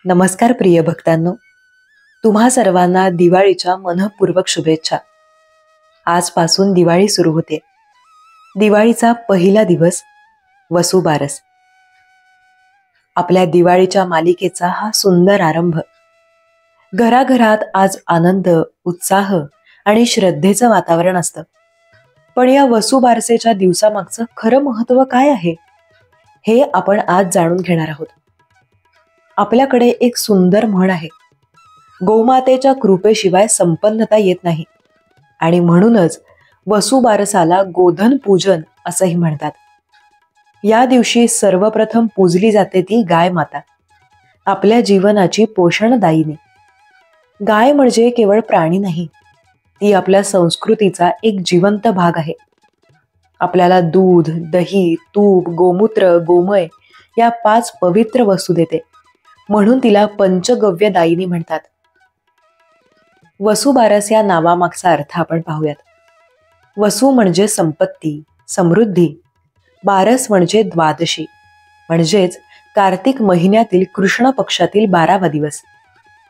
नमस्कार प्रिय भक्तांनो, तुम्हा सर्वांना दिवाळीच्या मनःपूर्वक शुभेच्छा. आजपासून दिवाळी सुरू होते. दिवाळीचा पहिला दिवस वसुबारस. आपल्या दिवाळीच्या मालिकेचा हा सुंदर आरंभ. घराघरात आज आनंद, उत्साह आणि श्रद्धेचं वातावरण असतं. पण या वसुबारसेच्या दिवसामागचं खरं महत्त्व काय आहे हे आपण आज जाणून घेणार आहोत. आपल्याकडे एक सुंदर म्हण आहे, गोमातेच्या कृपेशिवाय संपन्नता येत नाही. आणि म्हणूनच वसुबारसाला गोधन पूजन असंही म्हणतात. या दिवशी सर्वप्रथम पूजली जाते ती गाय माता, आपल्या जीवनाची पोषणदायिनी. गाय म्हणजे केवळ प्राणी नाही, ती आपल्या संस्कृतीचा एक जिवंत भाग आहे. आपल्याला दूध, दही, तूप, गोमूत्र, गोमय या 5 पवित्र वस्तू देते, म्हणून तिला पंचगव्य दायिनी म्हणतात. वसुबारस या नावामागचा अर्थ आपण पाहूयात. वसू म्हणजे संपत्ती, समृद्धी. बारस म्हणजे द्वादशी, म्हणजेच कार्तिक महिन्यातील कृष्ण पक्षातील 12वा दिवस.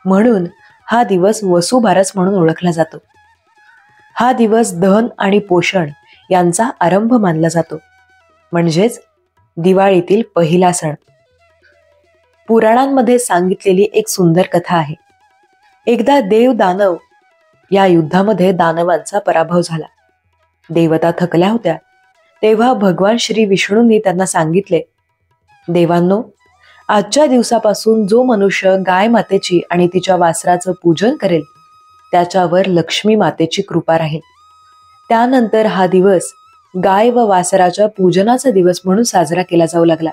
म्हणून हा दिवस वसुबारस म्हणून ओळखला जातो. हा दिवस धन आणि पोषण यांचा आरंभ मानला जातो, म्हणजेच दिवाळीतील पहिला सण. पुराणांमध्ये सांगितलेली एक सुंदर कथा आहे. एकदा देव दानव या युद्धामध्ये दानवांचा पराभव झाला. देवता थकल्या होत्या. तेव्हा भगवान श्री विष्णूंनी त्यांना सांगितले, देवांनो, आजच्या दिवसापासून जो मनुष्य गाय मातेची आणि तिच्या वासराचं पूजन करेल त्याच्यावर लक्ष्मी मातेची कृपा राहील. त्यानंतर हा दिवस गाय व वासराच्या पूजनाचा दिवस म्हणून साजरा केला जाऊ लागला.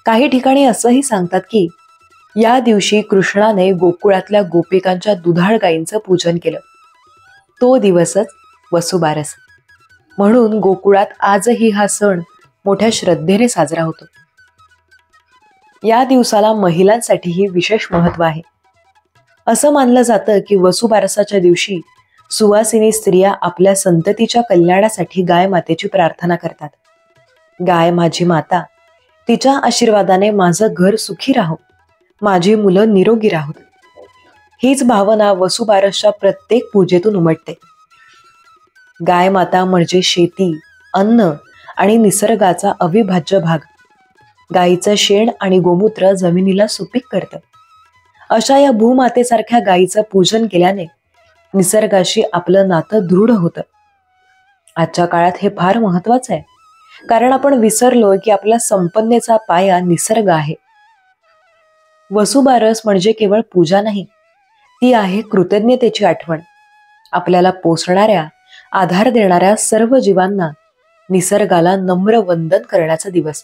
काही ठिकाणी असंही सांगतात की या दिवशी कृष्णाने गोकुळातल्या गोपिकांच्या दुधाळ गायींचं पूजन केलं. तो दिवसच वसुबारस. म्हणून गोकुळात आजही हा सण मोठ्या श्रद्धेने साजरा होतो. या दिवसाला महिलांसाठीही विशेष महत्त्व आहे. असं मानलं जातं की वसुबारसाच्या दिवशी सुवासिनी स्त्रिया आपल्या संततीच्या कल्याणासाठी गाय मातेची प्रार्थना करतात. गाय माझी माता, तिच्या आशीर्वादाने माझं घर सुखी राहो, माझी मुलं निरोगी राहोत. हीच भावना वसुबारसच्या प्रत्येक पूजेतून उमटते. गाय माता म्हणजे शेती, अन्न आणि निसर्गाचा अविभाज्य भाग. गायीचं शेण आणि गोमूत्र जमिनीला सुपीक करतं. अशा या भूमातेसारख्या गायीचं पूजन केल्याने निसर्गाशी आपलं नातं दृढ होतं. आजच्या काळात हे फार महत्वाचं आहे, कारण आपण विसरलो की आपला संपन्नेचा पाया निसर्ग आहे. वसुबारस म्हणजे केवळ पूजा नाही, ती आहे कृतज्ञतेची आठवण. आपल्याला पोसणाऱ्या, आधार देणाऱ्या सर्व जीवांना, निसर्गाला नम्र वंदन करण्याचा दिवस.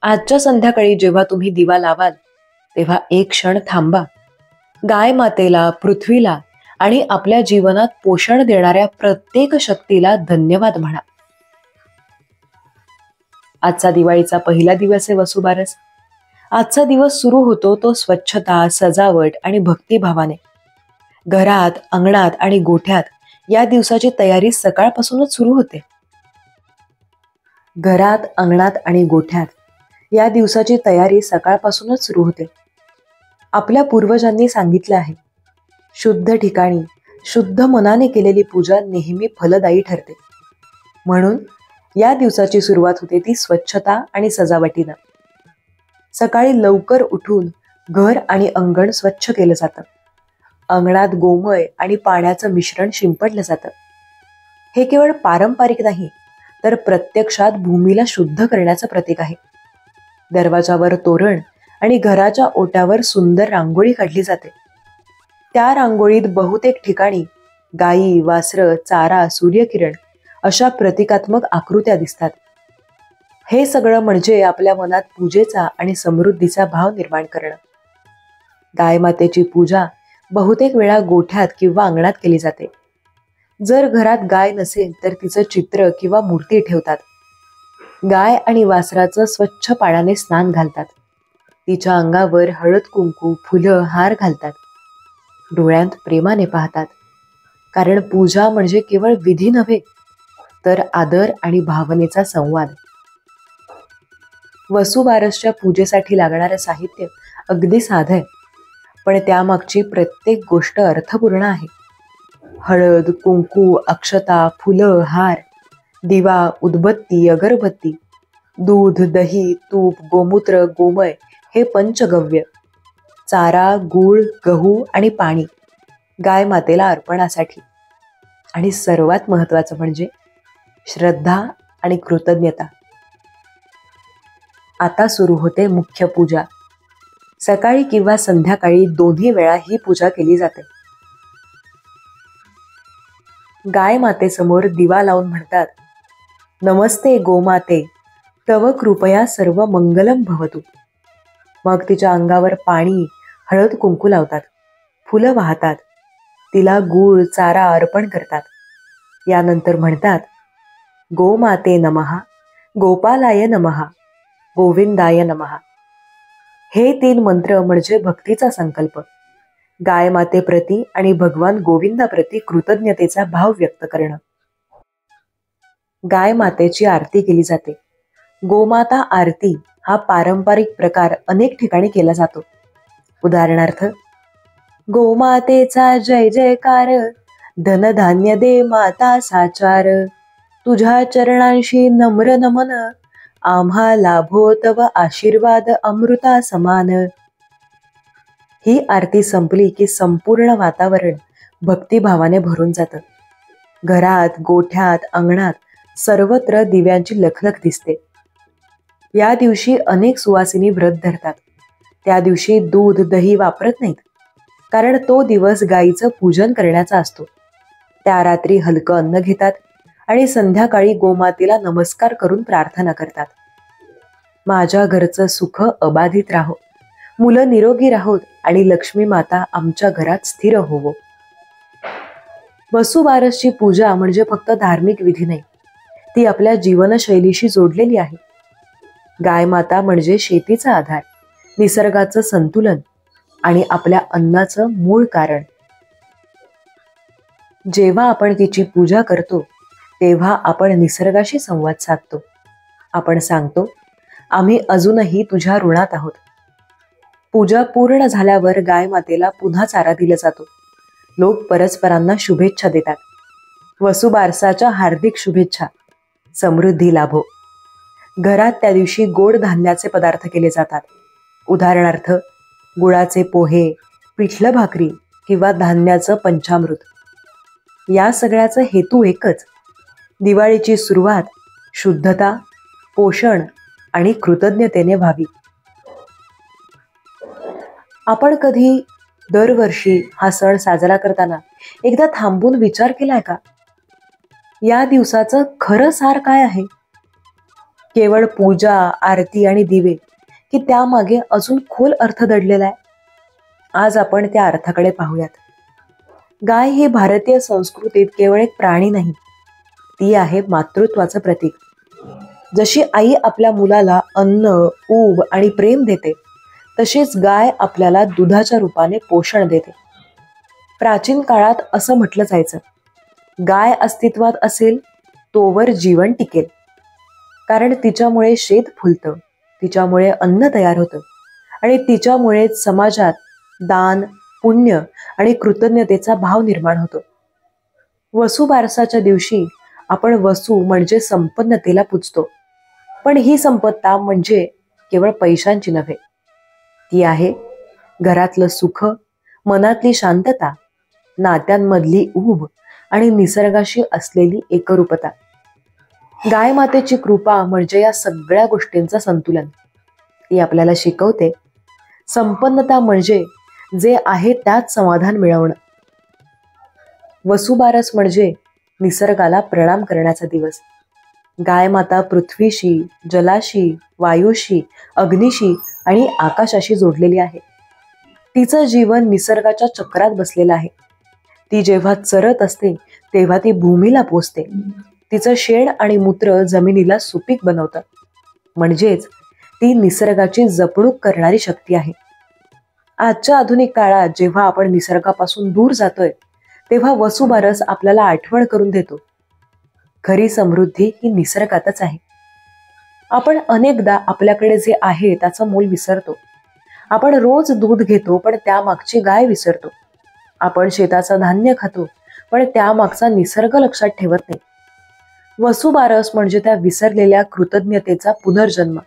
आजच्या संध्याकाळी जेव्हा तुम्ही दिवा लावाल तेव्हा एक क्षण थांबा. गाय मातेला, पृथ्वीला आणि आपल्या जीवनात पोषण देणाऱ्या प्रत्येक शक्तीला धन्यवाद म्हणा. आजचा दिवाळीचा पहिला दिवस आहे वसुबारस. आजचा दिवस सुरू होतो तो स्वच्छता, सजावट आणि भक्तिभावाने. घरात, अंगणात आणि गोठ्यात या दिवसाची तयारी सकाळपासूनच सुरू होते. घरात, अंगणात आणि गोठ्यात या दिवसाची तयारी सकाळपासूनच सुरू होते. आपल्या पूर्वजांनी सांगितलं आहे, शुद्ध ठिकाणी, शुद्ध मनाने केलेली पूजा नेहमी फलदायी ठरते. म्हणून या दिवसाची सुरुवात होते ती स्वच्छता आणि सजावटीनं. सकाळी लवकर उठून घर आणि अंगण स्वच्छ केलं जातं. अंगणात गोमय आणि पाण्याचं मिश्रण शिंपडलं जातं. हे केवळ पारंपरिक नाही, तर प्रत्यक्षात भूमीला शुद्ध करण्याचं प्रतीक आहे. दरवाजावर तोरण आणि घराच्या ओट्यावर सुंदर रांगोळी काढली जाते. त्या रांगोळीत बहुतेक ठिकाणी गायी, वासरं, चारा, सूर्यकिरण अशा प्रतिकात्मक आकृत्या दिसतात. हे सगळं म्हणजे आपल्या मनात पूजेचा आणि समृद्धीचा भाव निर्माण करणं. गाय मातेची पूजा बहुतेक वेळा गोठ्यात किंवा अंगणात केली जाते. जर घरात गाय नसेल तर तिचं चित्र किंवा मूर्ती ठेवतात. गाय आणि वासराचं स्वच्छ पाण्याने स्नान घालतात. तिच्या अंगावर हळद, कुंकू, फुलं, हार घालतात. डोळ्यांत प्रेमाने पाहतात, कारण पूजा म्हणजे केवळ विधी नव्हे, तर आदर आणि भावनेचा संवाद. वसुबारसच्या पूजेसाठी लागणारं साहित्य अगदी साधं आहे, पण त्यामागची प्रत्येक गोष्ट अर्थपूर्ण आहे. हळद, कुंकू, अक्षता, फुलं, हार, दिवा, उदबत्ती, अगरबत्ती, दूध, दही, तूप, गोमूत्र, गोमय हे पंचगव्य, चारा, गूळ, गहू आणि पाणी गाय मातेला अर्पणासाठी. आणि सर्वात महत्त्वाचं म्हणजे श्रद्धा आणि कृतज्ञता. आता सुरू होते मुख्य पूजा. सकाळी किंवा संध्याकाळी दोन्ही वेळा ही पूजा केली जाते. गाय मातेसमोर दिवा लावून म्हणतात, नमस्ते गोमाते, तव कृपया सर्व मंगलम भवतु. मग तिच्या अंगावर पाणी, हळद, कुंकू लावतात, फुलं वाहतात, तिला गूळ, चारा अर्पण करतात. यानंतर म्हणतात, गोमाते नमः, गोपालाय नमः, गोविंदाय नमः. हे 3 मंत्र म्हणजे भक्तीचा संकल्प, गाय मातेप्रती आणि भगवान गोविंदाप्रती कृतज्ञतेचा भाव व्यक्त करणं. गाय मातेची आरती केली जाते. गोमाता आरती हा पारंपरिक प्रकार अनेक ठिकाणी केला जातो. उदाहरणार्थ, गोमातेचा जय जयकार, धनधान्य दे माता साचार, तुझ्या चरणांशी नम्र नमन, आम्हा लाभो तव आशीर्वाद अमृता समान. ही आरती संपली की संपूर्ण वातावरण भक्तिभावाने भरून जातं. घरात, गोठ्यात, अंगणात सर्वत्र दिव्यांची लखलख दिसते. या दिवशी अनेक सुवासिनी व्रत धरतात. त्या दिवशी दूध, दही वापरत नाहीत, कारण तो दिवस गायीचं पूजन करण्याचा असतो. त्या रात्री हलकं अन्न घेतात आणि संध्याकाळी गोमातेला नमस्कार करून प्रार्थना करतात, माझ्या घरचं सुख अबाधित राहो, मुलं निरोगी राहोत आणि लक्ष्मी माता आमच्या घरात स्थिर होवो. वसुबारसची पूजा म्हणजे फक्त धार्मिक विधी नाही, ती आपल्या जीवनशैलीशी जोडलेली आहे. गाय माता म्हणजे शेतीचा आधार, निसर्गाचं संतुलन आणि आपल्या अन्नाचं मूळ कारण. जेव्हा आपण तिची पूजा करतो तेव्हा आपण निसर्गाशी संवाद साधतो. आपण सांगतो, आम्ही अजूनही तुझ्या ऋणात आहोत. पूजा पूर्ण झाल्यावर गाय मातेला पुन्हा चारा दिला जातो. लोक परस्परांना शुभेच्छा देतात. वसुबारसाच्या हार्दिक शुभेच्छा, समृद्धी लाभो. घरात त्या दिवशी गोड धान्याचे पदार्थ केले जातात. उदाहरणार्थ, गुळाचे पोहे, पिठलं भाकरी किंवा धान्याचं पंचामृत. या सगळ्याचा हेतू एकच, दिवाळीची सुरुवात शुद्धता, पोषण आणि कृतज्ञतेने व्हावी. आपण कधी दरवर्षी हा सण साजरा करताना एकदा थांबून विचार केलाय का, या दिवसाचं खरं सार काय आहे? केवळ पूजा, आरती आणि दिवे, की त्यामागे अजून खोल अर्थ दडलेला आहे? आज आपण त्या अर्थाकडे पाहूयात. गाय ही भारतीय संस्कृतीत केवळ एक प्राणी नाही, ती आहे मातृत्वाचं प्रतीक. जशी आई आपल्या मुलाला अन्न, ऊब आणि प्रेम देते, तशीच गाय आपल्याला दुधाच्या रूपाने पोषण देते. प्राचीन काळात असं म्हटलं जायचं, गाय अस्तित्वात असेल तोवर जीवन टिकेल, कारण तिच्यामुळे शेत फुलतं, तिच्यामुळे अन्न तयार होतं आणि तिच्यामुळेच समाजात दान, पुण्य आणि कृतज्ञतेचा भाव निर्माण होतो. वसुबारसाच्या दिवशी आपण वसू म्हणजे संपन्नतेला पूजतो, पण ही संपत्ता म्हणजे केवळ पैशांची नव्हे, ती आहे घरातलं सुख, मनातली शांतता, नात्यांमधली ऊब आणि निसर्गाशी असलेली एकरूपता. गाय मातेची कृपा म्हणजे या सगळ्या गोष्टींचं संतुलन. ती आपल्याला शिकवते, संपन्नता म्हणजे जे आहे त्यात समाधान मिळवणं. वसुबारस म्हणजे निसर्गाला प्रणाम करण्याचा दिवस. गाय माता पृथ्वीशी, जलाशी, वायूशी, अग्नीशी आणि आकाशाशी जोडलेली आहे. तिचं जीवन निसर्गाच्या चक्रात बसलेलं आहे. ती जेव्हा चरत असते तेव्हा ती भूमीला पोसते. तिचं शेण आणि मूत्र जमिनीला सुपीक बनवतं. म्हणजेच ती निसर्गाची जपणूक करणारी शक्ती आहे. आजच्या आधुनिक काळात जेव्हा आपण निसर्गापासून दूर जातोय तेव्हा वसुबारस आपल्याला आठवण करून देतो, खरी समृद्धी ही निसर्गातच आहे. आपण अनेकदा आपल्याकडे जे आहे त्याचं मोल विसरतो. आपण रोज दूध घेतो पण त्यामागची गाय विसरतो. आपण शेताचं धान्य खातो पण त्यामागचा निसर्ग लक्षात ठेवत नाही. वसुबारस म्हणजे त्या विसरलेल्या कृतज्ञतेचा पुनर्जन्म.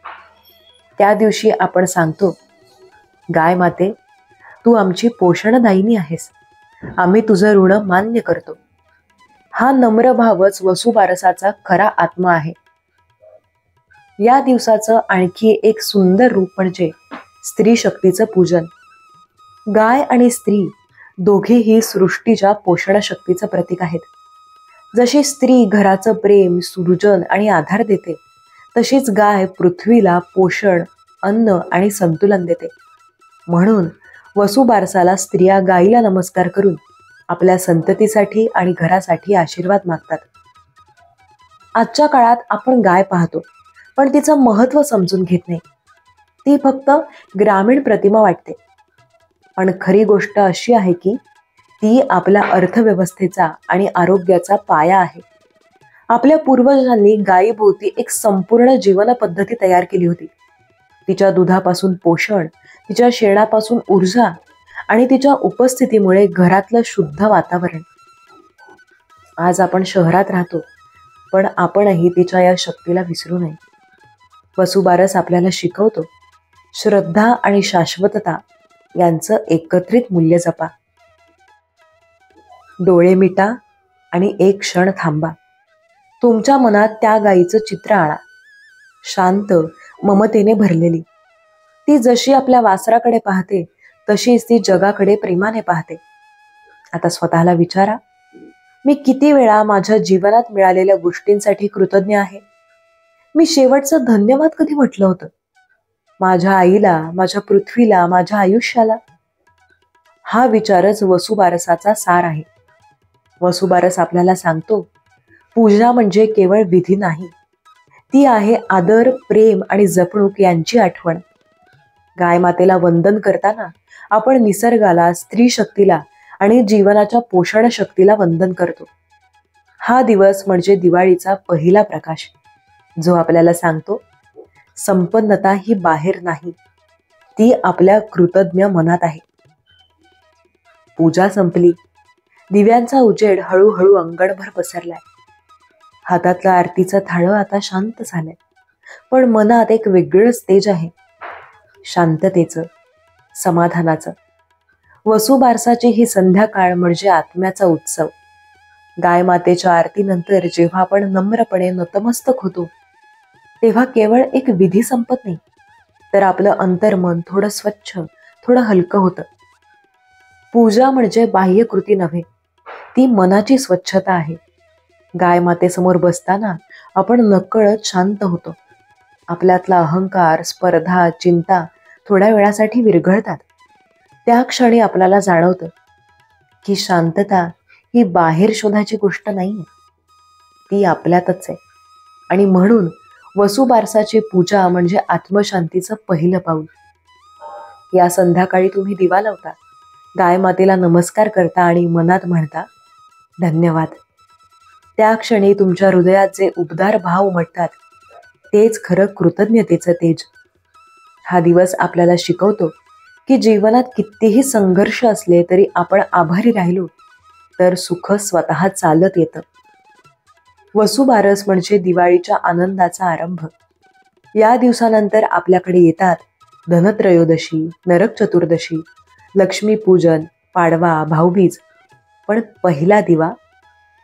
त्या दिवशी आपण सांगतो, गाय माते, तू आमची पोषणदायिनी आहेस, आम्ही तुझं ऋण मान्य करतो. हा नम्र भावच वसुबारसाचा खरा आत्मा आहे. या दिवसाचं आणखी एक सुंदर रूप म्हणजे स्त्री शक्तीचं पूजन. गाय आणि स्त्री दोघेही सृष्टीच्या पोषण शक्तीचं प्रतीक आहेत. जशी स्त्री घराचं प्रेम, सृजन आणि आधार देते, तशीच गाय पृथ्वीला पोषण, अन्न आणि संतुलन देते. म्हणून वसुबारसाला स्त्रिया गायीला नमस्कार करून आपल्या संततीसाठी आणि घरासाठी आशीर्वाद मागतात. आजच्या काळात आपण गाय पाहतो पण तिचं महत्त्व समजून घेत नाही. ती फक्त ग्रामीण प्रतिमा वाटते. पण खरी गोष्ट अशी आहे की ती आपल्या अर्थव्यवस्थेचा आणि आरोग्याचा पाया आहे. आपल्या पूर्वजांनी गायीभोवती एक संपूर्ण जीवन पद्धती तयार केली होती. तिच्या दुधापासून पोषण, तिच्या शेणापासून ऊर्जा आणि तिच्या उपस्थितीमुळे घरातलं शुद्ध वातावरण. आज आपण शहरात राहतो पण आपणही तिच्या या शक्तीला विसरू नये. वसुबारस आपल्याला शिकवतो, श्रद्धा आणि शाश्वतता यांचं एकत्रित मूल्य जपा. डोळे मिटा आणि एक क्षण थांबा. तुमच्या मनात त्या गायीचं चित्र आणा, शांत, ममतेने भरलेली. ती जशी आपल्या वासराकडे पाहते तशीच ती जगाकडे प्रेमाने पाहते. आता स्वतःला विचारा, मी किती वेळा माझ्या जीवनात मिळालेल्या गोष्टींसाठी कृतज्ञ आहे? मी शेवटचं धन्यवाद कधी म्हटलं होतं? माझ्या आईला, माझ्या पृथ्वीला, माझ्या आयुष्याला? हा विचारच वसुबारसाचा सार आहे. वसुबारस आपल्याला सांगतो, पूजा म्हणजे केवळ विधी नाही, ती आहे आदर, प्रेम आणि जपणूक यांची आठवण. गाय मातेला वंदन करताना आपण निसर्गाला, स्त्री शक्तीला आणि जीवनाच्या पोषण शक्तीला वंदन करतो. हा दिवस म्हणजे दिवाळीचा पहिला प्रकाश, जो आपल्याला सांगतो, संपन्नता ही बाहेर नाही, ती आपल्या कृतज्ञ मनात आहे. पूजा संपली. दिव्यांचा उजेड हळूहळू अंगणभर पसरलाय. हातातलं आरतीचं थाळं आता शांत झालंय. पण मनात एक वेगळंच तेज आहे, शांततेचं, समाधानाचं. वसुबारसाची ही संध्याकाळ म्हणजे आत्म्याचा उत्सव. गाय मातेच्या आरतीनंतर जेव्हा आपण नम्रपणे नतमस्तक होतो, तेव्हा केवळ एक विधी संपत नाही, तर आपलं अंतर्मन थोडं स्वच्छ, थोडं हलकं होतं. पूजा म्हणजे बाह्य कृती नव्हे, ती मनाची स्वच्छता आहे. गाय मातेसमोर बसताना आपण नकळत शांत होतो. आपल्यातला अहंकार, स्पर्धा, चिंता थोड्या वेळासाठी विरघळतात. त्या क्षणी आपल्याला जाणवतं की शांतता ही बाहेर शोधाची गोष्ट नाहीये, ती आपल्यातच आहे. आणि म्हणून वसुबारसाची पूजा म्हणजे आत्मशांतीचं पहिलं पाऊल. या संध्याकाळी तुम्ही दिवा लावता, गाय मातेला नमस्कार करता आणि मनात म्हणता, धन्यवाद. त्या क्षणी तुमच्या हृदयात जे उबदार भाव उमटतात, तेच खरं कृतज्ञतेचं तेज. हा दिवस आपल्याला शिकवतो की जीवनात कितीही संघर्ष असले तरी आपण आभारी राहिलो तर सुख स्वतः चालत येतं. वसुबारस म्हणजे दिवाळीच्या आनंदाचा आरंभ. या दिवसानंतर आपल्याकडे येतात धनत्रयोदशी, नरक चतुर्दशी, लक्ष्मीपूजन, पाडवा, भाऊबीज. पण पहिला दिवा,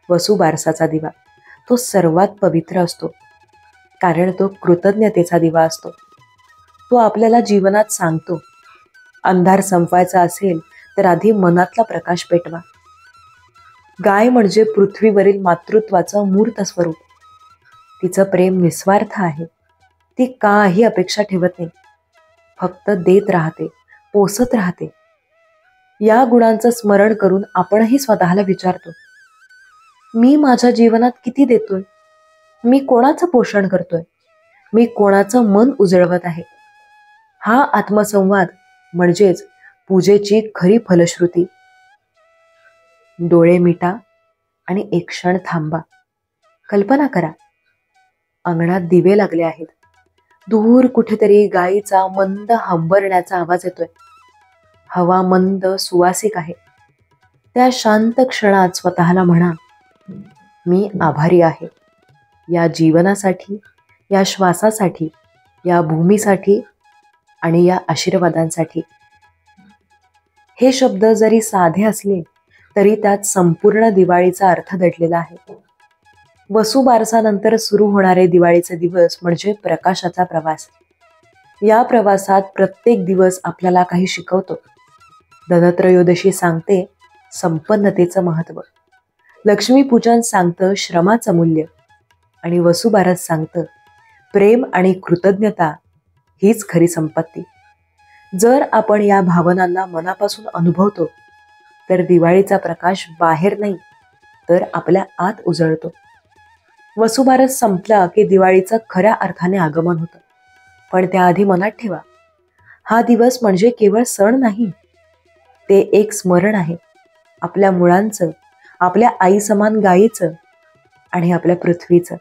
वसुबारसाचा दिवा, तो सर्वात पवित्र असतो, कारण तो कृतज्ञतेचा दिवा असतो. तो आपल्याला जीवनात सांगतो, अंधार संपवायचा असेल तर आधी मनातला प्रकाश पेटवा. गाय म्हणजे पृथ्वीवरील मातृत्वाचं मूर्त स्वरूप. तिचं प्रेम निस्वार्थ आहे. ती काही अपेक्षा ठेवत नाही, फक्त देत राहते, पोसत राहते. या गुणांचं स्मरण करून आपणही स्वतःला विचारतो, मी माझ्या जीवनात किती देतोय? मी कोणाचं पोषण करतोय? मी कोणाचं मन उजळवत आहे? हा आत्मसंवाद म्हणजेच पूजेची खरी फलश्रुती. डोळे मिटा आणि एक क्षण थांबा. कल्पना करा, अंगणात दिवे लागले आहेत, दूर कुठेतरी गायीचा मंद हंबरण्याचा आवाज येतोय. हवा मंद सुवासिक आहे. त्या शांत क्षणात स्वतःला म्हणा, मी आभारी आहे या जीवनासाठी, या श्वासासाठी, या भूमीसाठी आणि या आशीर्वादांसाठी. हे शब्द जरी साधे असले तरी त्यात संपूर्ण दिवाळीचा अर्थ दडलेला आहे. वसुबारसानंतर सुरू होणारे दिवाळीचे दिवस म्हणजे प्रकाशाचा प्रवास. या प्रवासात प्रत्येक दिवस आपल्याला काही शिकवतो. धनत्रयोदशी सांगते संपन्नतेचं महत्व, लक्ष्मीपूजन सांगतं श्रमाचं मूल्य आणि वसुबारस सांगतं प्रेम आणि कृतज्ञता हीच खरी संपत्ती. जर आपण या भावनांना मनापासून अनुभवतो तर दिवाळीचा प्रकाश बाहेर नाही तर आपल्या आत उजळतो. वसुबारस संपला की दिवाळीचं खऱ्या अर्थाने आगमन होतं. पण त्याआधी मनात ठेवा, हा दिवस म्हणजे केवळ सण नाही, ते एक स्मरण आहे आपल्या मुळांचं, आपल्या आई समान गायीचं आणि आपल्या पृथ्वीचं.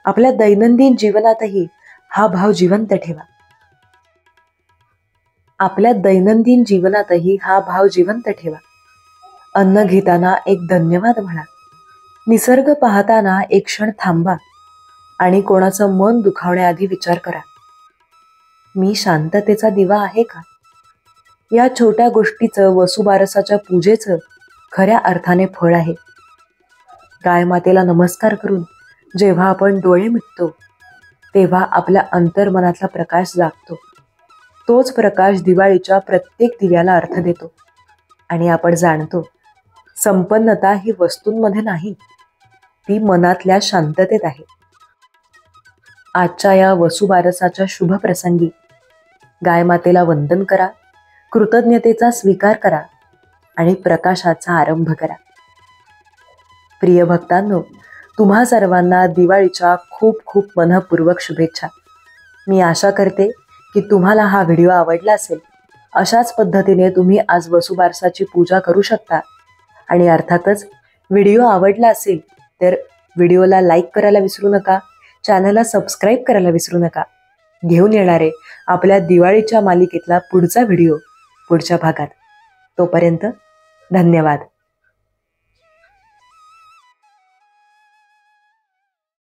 आपल्या दैनंदिन जीवनातही हा भाव जिवंत ठेवा. आपल्या दैनंदिन जीवनातही हा भाव जिवंत ठेवा. अन्न घेताना एक धन्यवाद म्हणा. निसर्ग पाहताना एक क्षण थांबा आणि कोणाचं मन दुखावण्याआधी विचार करा, मी शांततेचा दिवा आहे का? या छोट्या गोष्टीचं वसुबारसाच्या पूजेचं खऱ्या अर्थाने फळ आहे. गायमातेला नमस्कार करून जेव्हा आपण डोळे मिटतो तेव्हा आपल्या अंतर्मनातला प्रकाश जागतो. तोच प्रकाश दिवाळीच्या प्रत्येक दिव्याला अर्थ देतो आणि आपण जाणतो संपन्नता ही वस्तूंमध्ये नाही, ती मनातल्या शांततेत आहे. आजच्या या वसुबारसाच्या शुभ प्रसंगी गायमातेला वंदन करा, कृतज्ञतेचा स्वीकार करा आणि प्रकाशाचा आरंभ करा. प्रिय भक्तांनो, तुम्हा सर्वांना दिवाळीच्या खूप खूप मनःपूर्वक शुभेच्छा. मी आशा करते की तुम्हाला हा व्हिडिओ आवडला असेल. अशाच पद्धतीने तुम्ही आज वसुबारसाची पूजा करू शकता. आणि अर्थातच व्हिडिओ आवडला असेल तर व्हिडिओला लाईक करायला विसरू नका, चॅनलला सबस्क्राईब करायला विसरू नका. घेऊन येणारे आपल्या दिवाळीच्या मालिकेतला पुढचा व्हिडिओ पुढच्या भागात. तोपर्यंत धन्यवाद.